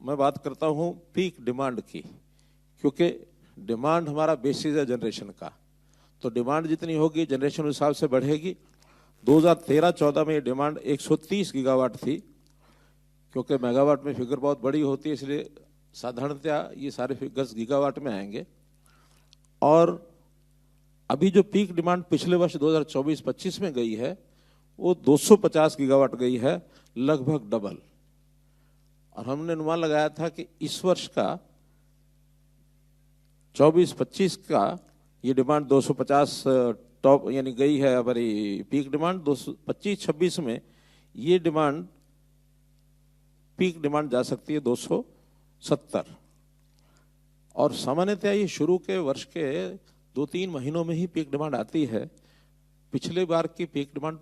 मैं बात करता हूँ पीक डिमांड की, क्योंकि डिमांड हमारा बेसिस है जनरेशन का। तो डिमांड जितनी होगी जनरेशन उस हिसाब से बढ़ेगी। 2013-14 में ये डिमांड 130 गीगावाट थी, क्योंकि मेगावाट में फिगर बहुत बड़ी होती है, इसलिए साधारणतया ये सारे फिगर्स गीगावाट में आएंगे। और अभी जो पीक डिमांड पिछले वर्ष 2024-25 में गई है वो 250 गीगावाट गई है, लगभग डबल। और हमने अनुमान लगाया था कि इस वर्ष का 24-25 का ये डिमांड 250 टॉप यानी गई है हमारी पीक डिमांड। 225-26 में ये डिमांड पीक डिमांड जा सकती है 270। और सामान्यतः ये शुरू के वर्ष के 2-3 महीनों में ही पीक डिमांड आती है। पिछले बार की पीक डिमांड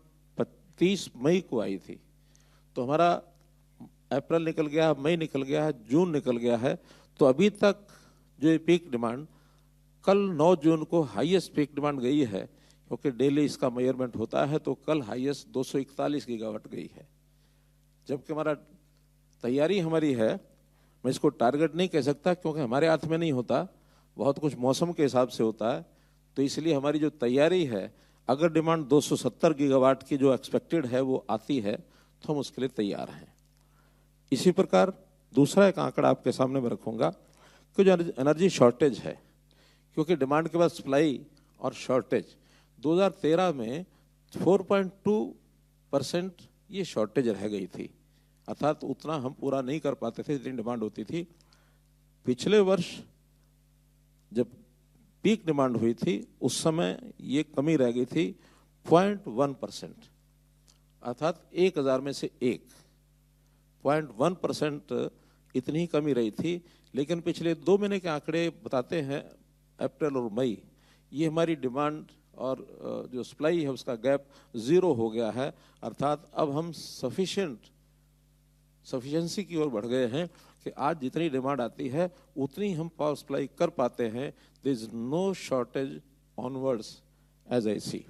30 मई को आई थी, तो हमारा अप्रैल निकल गया, मई निकल गया है, जून निकल गया है। तो अभी तक जो ये पीक डिमांड, कल 9 जून को हाईएस्ट पीक डिमांड गई है, क्योंकि डेली इसका मेजरमेंट होता है, तो कल हाईएस्ट 241 गीगावाट गई है। जबकि हमारा तैयारी हमारी है, मैं इसको टारगेट नहीं कह सकता क्योंकि हमारे हाथ में नहीं होता, बहुत कुछ मौसम के हिसाब से होता है। तो इसलिए हमारी जो तैयारी है, अगर डिमांड 270 गीगावाट की जो एक्सपेक्टेड है वो आती है तो हम उसके लिए तैयार हैं। इसी प्रकार दूसरा एक आंकड़ा आपके सामने मैं रखूंगा कि जो एनर्जी शॉर्टेज है, क्योंकि डिमांड के बाद सप्लाई और शॉर्टेज 2013 में 4.2% ये शॉर्टेज रह गई थी, अर्थात उतना हम पूरा नहीं कर पाते थे जितनी डिमांड होती थी। पिछले वर्ष जब पीक डिमांड हुई थी उस समय ये कमी रह गई थी 0.1%, अर्थात 1000 में से 0.1% इतनी ही कमी रही थी। लेकिन पिछले 2 महीने के आंकड़े बताते हैं, अप्रैल और मई, ये हमारी डिमांड और जो सप्लाई है उसका गैप 0 हो गया है, अर्थात अब हम सफिशिएंसी की ओर बढ़ गए हैं कि आज जितनी डिमांड आती है उतनी हम पावर सप्लाई कर पाते हैं। There is no shortage onwards as I C.